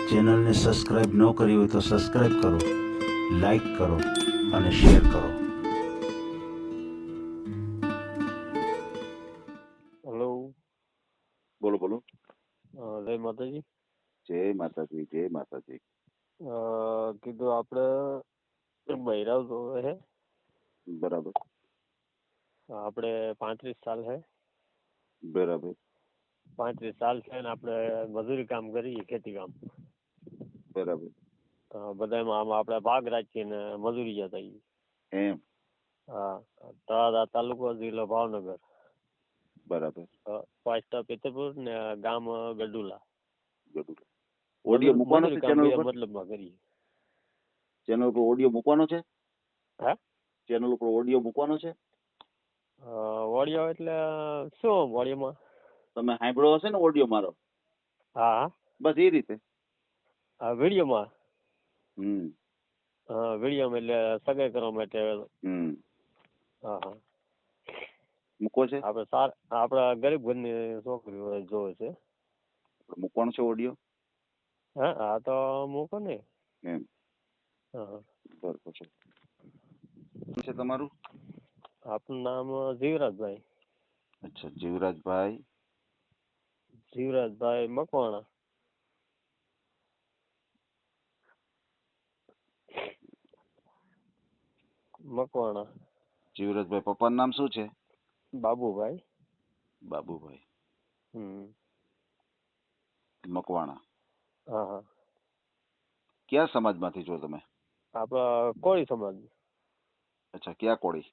ચેનલને સબસ્ક્રાઇબ ન કરી હોય તો સબસ્ક્રાઇબ કરો, લાઈક કરો અને શેર કરો. હેલો. બોલો બોલો. જય માતાજી. જય માતાજી, જય માતાજી. કીધું આપણે એક બૈરાવ જોવે છે. બરાબર આપણે 35 સાલ છે. બરાબર 35 સાલ છે ને આપણે મજૂરી કામ કરીએ, ખેતી કામ. બરાબર બધામાં આમ આપણે ભાગ રાખીને મજૂરી જતા છીએ. એમ. હા. તળાજા તાલુકો, જિલ્લો ભાવનગર. બરાબર. પોસ્ટ પિત્તરપુર ને ગામ ગડુલા. ઓડિયો મૂકવાનો છે ચેનલ ઉપર? મતલબમાં કરીએ. ચેનલ ઉપર ઓડિયો મૂકવાનો છે? હે? ચેનલ ઉપર ઓડિયો મૂકવાનો છે? ઓડિયો એટલે શું ઓડિયોમાં? તમે સાંભળ્યો હશે ને ઓડિયો મારો? હા. બસ એ રીતે. હા, વિડીયોમાં. હમ. હા, વિડીયોમાં એટલે સગાઈ કરવા માટે. હા હા. મૂકો છે? આપણા ગરીબ ઘરની છોકરીઓ જોવે છે. મૂકવાનો છે ઓડિયો? હા તો મૂકો ને. એમ. હા. બરાબર છે. શું છે તમારું? આપનું નામ જીવરાજભાઈ. અચ્છા, જીવરાજભાઈ. જીવરાજભાઈ મકવાણા. મકવાણા. જીવરાજભાઈ પપ્પાનું નામ શું છે? બાબુભાઈ. બાબુભાઈ મકવાણા. હા હા. કયા સમાજમાંથી છો તમે? આપણા કોળી સમાજ. અચ્છા, ક્યાં કોળી?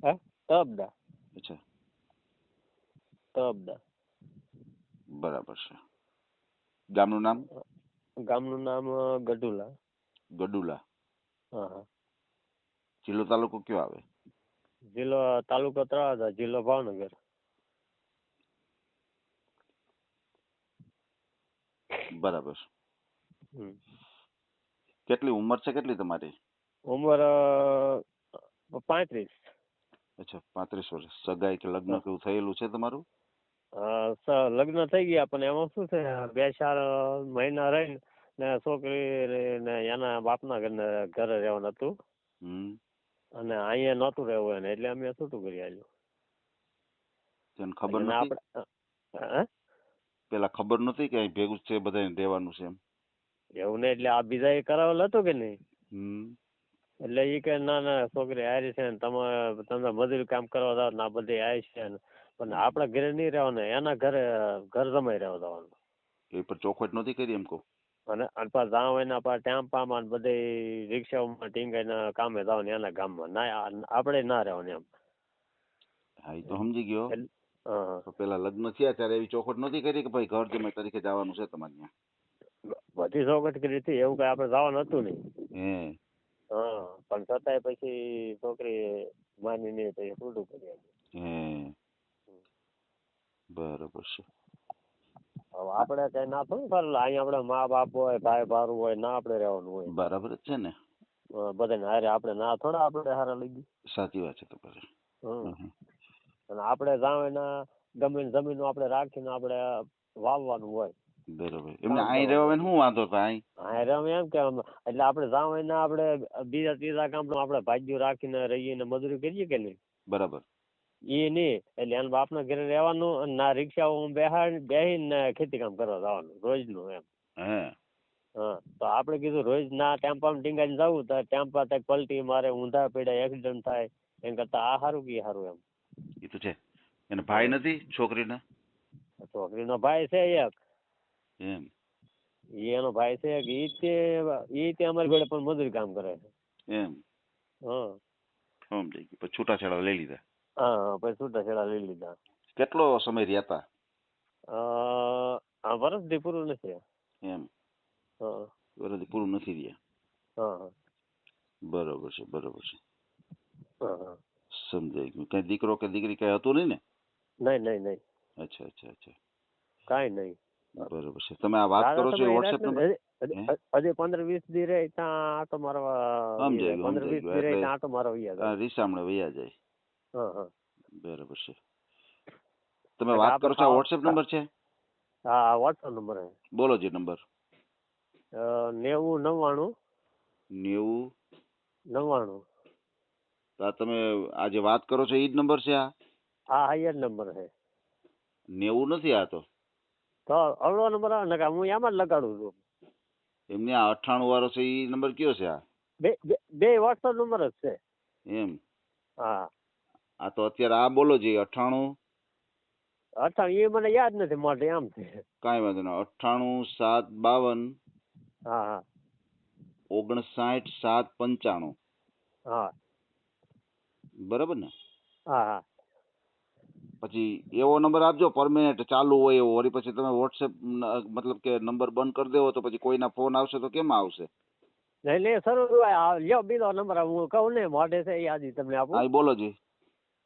હે? તબદા. અચ્છા. તબદા. બરાબર છે. ગામનું નામ? ગામનું નામ ગડુલા. ગડુલા. હા હા. જિલ્લો તાલુકો કયો આવે? જિલ્લો તાલુકો તળાજા, જિલ્લો ભાવનગર. બરાબર. કેટલી ઉંમર છે કેટલી તમારી? ઉંમર 35. અચ્છા, 35 વર્ષ. સગાઈ કે લગ્ન કેવું થયેલું છે તમારું? લગ્ન થઈ ગયા પણ એમાં શું છે, 2-4 મહિના રહીને ને છોકરી ને એના બાપના ઘરે રહેવાનું હતું. અને અહીંયા નહોતું રહેવું એને, એટલે અમે છૂટું કરી આલ્યું. તેને ખબર નથી? પેલા ખબર નથી કે અહીં ભેગું છે બધાને રહેવાનું છે એમ? એવું નહીં, એટલે આ બીજા એ કરાવેલ હતું કે નહીં. એટલે એ કે ના છોકરી હારી છે ને તમે મજૂરી કામ કરવા જાવ ને આ બધી આવી છે ને, પણ આપણા ઘરે નહીં રહેવાનું, એના ઘર જમાઈ રહેવા જવાનું. એ પર ચોખવટ નહોતી કરી એમ કહું? અને પાછા જાવ એના ટેમ્પામાં બધી રિક્ષાઓમાં ટીંગાઈને કામે જવાનું એના ગામમાં, ના આપણે ના રહેવાનું એમ. હા, એ તો સમજી ગયો. હા. પેલા લગ્ન થયા ત્યારે એવી ચોખવટ નહોતી કરી કે ભાઈ ઘર જમાઈ તરીકે જવાનું છે તમારે ત્યાં? બધી ચોખવટ કરી હતી, એવું કઈ આપણે જવાનું હતું નહીં. હે. હા, પણ છતાંય પછી છોકરી માની નહીં તો એ છૂટું કરી આપ્યું. બરોબર છે. હવે આપણે કઈ ના થોડું ફરેલા, અહીંયા આપણે મા બાપ હોય, ભાઈ ભારું હોય, ના આપણે રહેવાનું હોય. બરાબર જ છે ને. બધાને હારે આપણે ના થોડા આપણે હારા લઈ. સાચી વાત છે તમારી. અને આપણે જાવ એના ગમે જમીન આપણે રાખીને આપણે વાવવાનું હોય. બરોબર. એમને અહીં રહેવાનું શું વાંધો હતો? અહીં રહેવા એમ કે એટલે આપણે જાવ એના આપણે બીજા ત્રીજા કામ આપણે ભાગ્યું રાખીને રહીએ ને મજૂરી કરીએ કે નહીં. બરાબર. એ નહીં, એટલે એના બાપના ઘરે રહેવાનું અને ના રિક્ષાઓ બેસીને ખેતી કામ કરવા જવાનું રોજનું એમ. હા, તો આપણે કીધું રોજ ના ટેમ્પામાં ટીંગાઈને જવું તો ટેમ્પા તક પલટી મારે, ઊંધા પડ્યા, એક્સિડન્ટ થાય, એમ કરતા આ સારું કે સારું એમ. એ તો છે. એને ભાઈ નથી છોકરીને? છોકરીનો ભાઈ છે એક. એમ. એનો ભાઈ છે એ અમારી જોડે પણ મજૂરી કામ કરે છે. એમ. હા. સમજાઈ ગયું. પછી છૂટાછેડા લઈ લીધા? હા, પછી છૂટાછેડા લઈ લીધા. કેટલો સમય રહ્યા હતા? વર્ષથી પૂરું નથી. એમ. હા. વર્ષથી પૂરું નથી રહ્યા. હા. બરોબર છે, બરોબર છે. હા. સમજાઈ ગયું. કઈ દીકરો કે દીકરી કઈ હતું નહીં ને? નહીં. અચ્છા. કાંઈ નહીં. બરોબર છે. તમે આ વાત કરો છો વોટ્સએપ નંબર? હજી 15-20 દી રહે ત્યાં આટો મારવા. સમજાઈ ગયું. 15-20 દી રહે ત્યાં આટો મારવા વૈયા રીસામણે વૈયા જાય. હા. બરોબર છે. તમે વાત કરો છો વોટ્સએપ નંબર છે? હા, વોટ્સએપ નંબર. બોલો જે નંબર. 90 99 90 તો આ તમે આ જે વાત કરો છો એ જ નંબર છે આ? હા હા એ જ નંબર છે. 90 નથી આ તો અવળો નંબર આવે ને કે હું એમાં જ લગાડું છું. એમને આ 98 વાળો છે એ નંબર કયો છે આ? બે વોટ્સઅપ નંબર જ છે. એમ હા આ તો અત્યારે આ બોલો જે 98 એ મને યાદ નથી મોઢે આમ છે. કાંઈ વાંધો નહીં 98 752 હા હા 59 795 હા બરાબર ને? હા હા પછી એવો નંબર આપજો પરમેનન્ટ ચાલુ હોય એવો. વળી પછી તમે વોટ્સએપ મતલબ કે નંબર બંધ કરી દેવો તો પછી કોઈના ફોન આવશે તો કેમ આવશે? નહીં સર લ્યો બીજો નંબર હું કહું ને મોઢે છે એ યાદ તમને આપું. હા બોલો જી.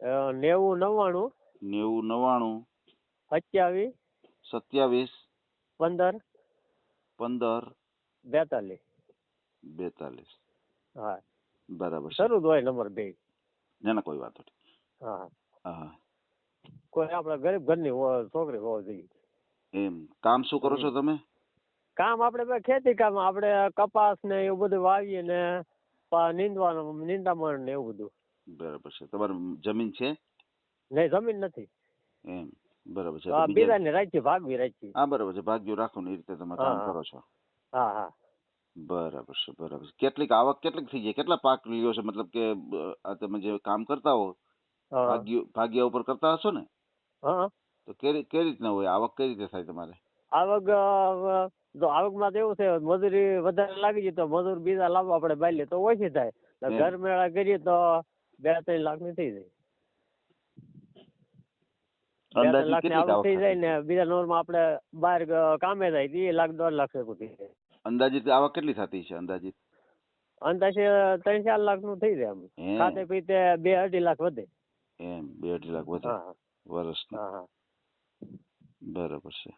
90 99 90 27 27 15 15 42 42 હા બરાબર છે. શરૂ જ હોય નંબર બે. ના ના કોઈ વાત નથી. હા હા હા કોઈ આપણે ગરીબ ઘરની છોકરી હોવી જોઈએ. એમ કામ શું કરો છો તમે? કામ આપણે ખેતી કામ આપણે કપાસ ને એવું બધું વાવીએ ને નિંદામણ ને એવું બધું. બરાબર છે. તમારે જમીન છે? નહીં જમીન નથી. એમ બરાબર છે. બીજાને રાખી ભાગવી રાખી. હા બરાબર છે. ભાગ્યું રાખો ને એ રીતે તમે કામ કરો છો. હા હા બરાબર છે બરાબર છે. કેટલીક આવક કેટલીક થઈ જાય? કેટલા પાક લ્યો છે? મતલબ કે આ તમે જે કામ કરતા હો ભાગ્યા ઉપર કરતા હશો ને? હા તો કઈ રીતના હોય આવક? કઈ રીતે થાય તમારે આવકમાં તો એવું છે મજૂરી વધારે લાગી જાય તો મજૂર બીજા લાવવા પડે બાયલે તો ઓછી થાય. ઘર મેળા કરીએ તો 2-3 લાખ ની થઈ જાય. 2-3 લાખ ની આવક થઈ જાય ને બીજા નોરમાં આપણે બહાર કામે જાય 2 લાખ 1.5 લાખ સુધી થઈ જાય. અંદાજિત આવક કેટલી થતી છે? અંદાજે 3-4 લાખ નું થઈ જાય. ખાતે પીતે 2-2.5 લાખ વધે. એમ 2-2.5 લાખ વધે વર્ષનું? હા હા બરાબર છે.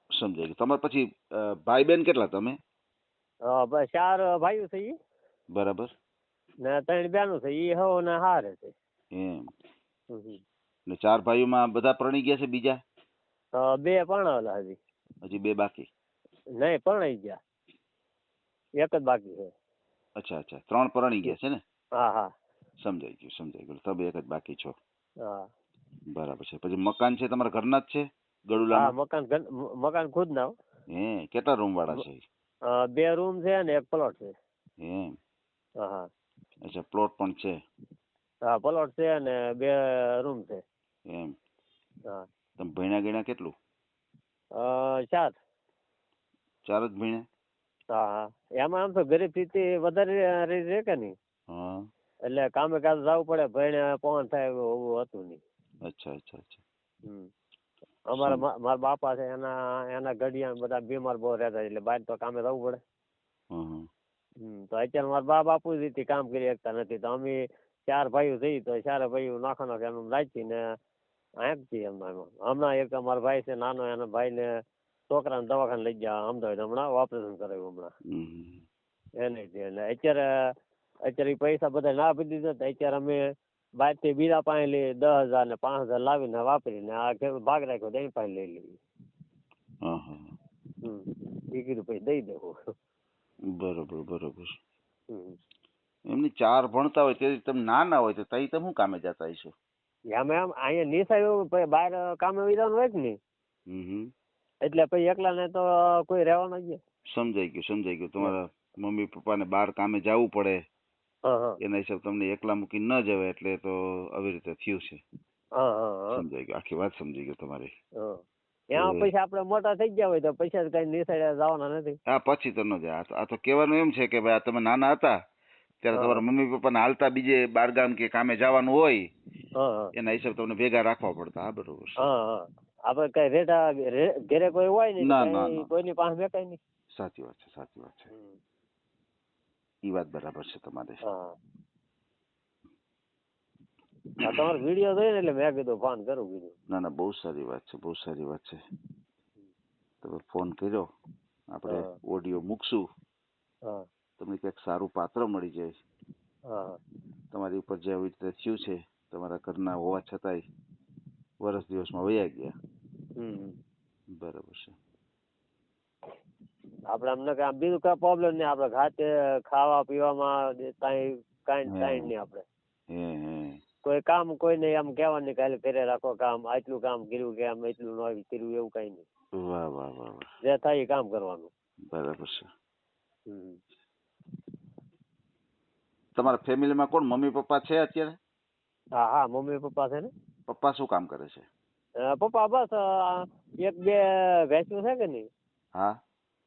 સમજાય ગયું. તમારે પછી ભાઈ બેન કેટલા તમે? 4 ભાઈઓ છે ઈ. બરાબર. ને 3 બહેનો છે ઈ હવ ને હારે છે. એમ ને 4 ભાઈઓમાં બધા પરણી ગયા છે? બીજા 2 પરણાવેલા હજી. હજી 2 બાકી? નહીં પરણાઈ ગયા, એક જ બાકી છે. અચ્છા અચ્છા 3 પરણી ગયા છે ને? હા હા સમજાઈ ગયું. તમે એક જ બાકી છો. હા બરાબર છે. પછી મકાન છે તમારા ઘરના જ છે ગડુલામાં? મકાન ખુદ ના. કેટલા રૂમ વાળા છે? 2 રૂમ છે ને 1 પ્લોટ છે. એમ હા અચ્છા પ્લોટ પણ છે? હા પ્લોટ છે ને 2 રૂમ છે. એમ હા તમે ભણ્યા ગણ્યા કેટલું? 4 જ ભણ્યા? હા એમાં આમ તો ગરીબ સ્થિતિ વધારે રહે કે નહીં એટલે કામે કાજ જવું પડે. ભણ્યા પોણ થાય એવું હતું નહીં. અચ્છા અચ્છા અચ્છા મારા બાપા છે એના ઘડિયા બધા બીમાર બહુ રહેતા એટલે બહાર તો કામે જવું પડે. તો અત્યારે મારા બાપુ જ કામ કરી શકતા નથી તો અમે 4 ભાઈઓ થઈ તો 4 ભાઈઓ નાખો એમ રાખીને આપીએ. હમણાં એક અમારો ભાઈ છે નાનો એના ભાઈને છોકરાને દવાખાને લઈ ગયા અમદાવાદ. હમણાં ઓપરેશન કરાવ્યું હમણાં એને અત્યારે પૈસા બધા ના આપી દીધા તો અત્યારે અમે બહારથી બીજા પાસે લઈએ 10,000 ને 5,000 લાવીને વાપરીને આ ભાગ રાખ્યો તો એની પાસે લઈ લઈએ. એ કીધું પછી દઈ દેવું. બરોબર. એમની 4 ભણતા હોય તેથી તમે નાના હોય તો તઈ તમે શું કામે જતા હશો? એમ અહીંયા નિશાળ બહાર કામે વિધાન હોય કે નહીં એટલે પછી એકલા ને તો કોઈ રહેવાનું જ. સમજાઈ ગયું. તમારા મમ્મી પપ્પાને બહાર કામે જવું પડે એના હિસાબ તમને એકલા મૂકી ન જવાય એટલે તો આવી રીતે થયું છે. સમજાઈ ગયું. આખી વાત સમજી ગયો તમારી. એમાં પછી આપણે મોટા થઈ ગયા હોય તો પૈસા કઈ નિશાળે જવાના નથી. હા પછી તો ન જાય. આ તો કહેવાનું એમ છે કે ભાઈ તમે નાના હતા ત્યારે તમારા મમ્મી પપ્પાને હાલતા બીજે બારગામ કે કામે જવાનું હોય એના હિસાબ તમને ભેગા રાખવા પડતા. હા બરોબર છે. આપણે કઈ રેટા ઘરે કોઈ હોય ને ના કોઈની પાસે મેકાય નહીં. સાચી વાત છે. ઈ વાત બરાબર છે તમારે. તમારો વિડીયો જોઈને એટલે મેં કીધું ફોન કરું કીધું. ના બહુ સારી વાત છે. તમે ફોન કર્યો આપણે ઓડિયો મૂકશું તમને ક્યાંક સારું પાત્ર મળી જાય. તમારી ઉપર જે આવી રીતે થયું છે તમારા ઘરના હોવા છતાંય વર્ષ દિવસમાં વયા ગયા. હમ. બરાબર છે. આપણે અમને કાંઈ બીજું કાંઈ પ્રોબ્લેમ નહીં. આપણે ખાતે ખાવા પીવામાં કાંઈ નહીં. આપણે કોઈ કામ કોઈને એમ કહેવાનું નહીં કાલે ફેરે રાખો કામ, આટલું કામ કર્યું કે આમ એટલું ન કર્યું એવું કઈ નહીં. વાહ વાહ વાહ. જે થાય એ કામ કરવાનું. બરાબર છે. તમારા ફેમિલીમાં કોણ મમ્મી પપ્પા છે અત્યારે? હા હા, મમ્મી પપ્પા છે ને. પપ્પા શું કામ કરે છે? પપ્પા બસ એક બે ભેંસું છે કે નહીં. હા,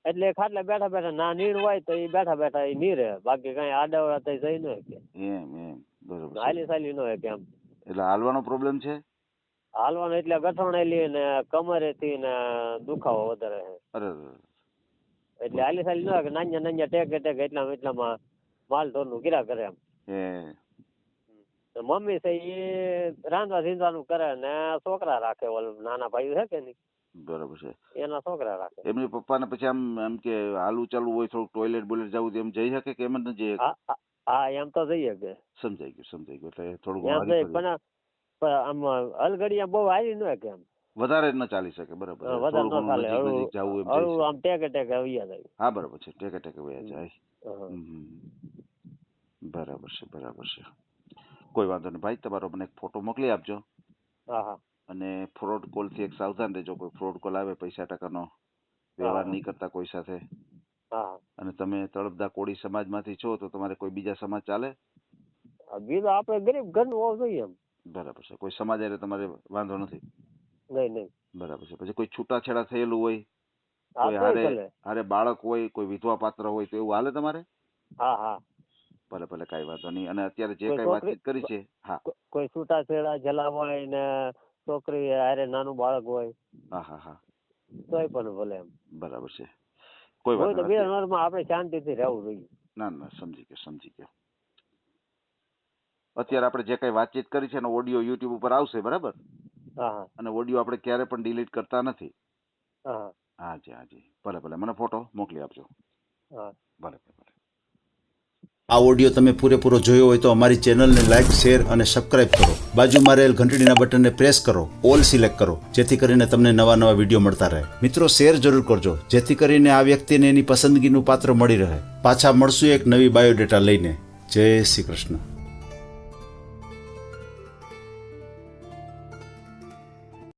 એટલે ખાટલે બેઠા બેઠા ના નીર હોય તો એ બેઠા બેઠા એ નીરે, બાકી કઈ આડાવડા તો જઈ ન કે. એમ. બરોબર. હાલી સાલી ન હોય કે આમ. એટલે હાલવાનો પ્રોબ્લેમ છે? હાલવાનો એટલે ગઠોણેલી ને કમરેથી ને દુખાવો વધારે છે. અરે. એટલે હાલી સાલી ન હોય કે નાન્યા ટેકે એટલામાં માલ ઢોર નું ગીરા કરે એમ. મમ્મી છે એ રાંધવા ધીંધવાનું કરે ને છોકરા રાખે. ઓલ નાના ભાઈ છે કે નહીં. બરોબર છે. એના છોકરા રાખે. એમની પપ્પાને પછી આમ કે હાલું ચાલુ હોય, થોડું ટોયલેટ બોલેટ જવું એમ જઈ શકે કે એમ જ જઈ શકે? હા એમ તો જઈએ કે. સમજાઈ ગયું. એટલે થોડું પણ આમ હલઘડિયા બહુ હાલી ન કે એમ વધારે ન ચાલી શકે. બરાબર. વધારે ન ચાલે. હળવું આમ ટેકે વૈયા જાય. હા બરાબર છે. ટેકે વૈયા જાય. બરાબર છે. કોઈ વાંધો નહીં ભાઈ, તમારો મને એક ફોટો મોકલી આપજો. હા. અને ફ્રોડ કોલ થી એક સાવધાન રહેજો. કોઈ ફ્રોડ કોલ આવે, પૈસા ટકાનો વ્યવહાર નહીં કરતા કોઈ સાથે. અને તમે તળપદા કોળી સમાજમાંથી છો તો તમારે કોઈ બીજા સમાજ ચાલે? બીજો આપણે ગરીબ ઘરનું હોવું જોઈએ એમ. બરાબર છે. કોઈ સમાજ આવે તમારે વાંધો નથી? નહીં. બરાબર છે. પછી કોઈ છૂટાછેડા થયેલું હોય, કોઈ હારે બાળક હોય, કોઈ વિધવા પાત્ર હોય તો એવું હાલે તમારે? હા. ભલે કઈ વાંધો નહીં. અને અત્યારે જે કઈ વાતચીત કરી છે, હા, કોઈ છૂટાછેડા જલા હોય ને છોકરી હારે નાનું બાળક હોય, હા, તોય પણ ભલે એમ. બરાબર છે. કોઈ વાંધો નથી. આપણે શાંતિથી રહેવું જોઈએ. ના, સમજી ગયો. અત્યારે આપણે જે કઈ વાતચીત કરી છે એનો ઓડિયો યુટ્યુબ ઉપર આવશે, બરાબર? હા. અને ઓડિયો આપણે ક્યારે પણ ડિલીટ કરતા નથી. હા. હાજી. ભલે મને ફોટો મોકલી આપજો. હા. ભલે. આ ઓડિયો તમે પૂરેપૂરો જોયો હોય તો અમારી ચેનલને લાઇક, શેર અને સબસ્ક્રાઇબ કરો. બાજુમાં રહેલ ઘંટડીના બટનને પ્રેસ કરો, ઓલ સિલેક્ટ કરો, જેથી કરીને તમને નવા વિડીયો મળતા રહે. મિત્રો, શેર જરૂર કરજો, જેથી કરીને આ વ્યક્તિને એની પસંદગીનું પાત્ર મળી રહે. પાછા મળશું એક નવી બાયોડેટા લઈને. જય શ્રી કૃષ્ણ.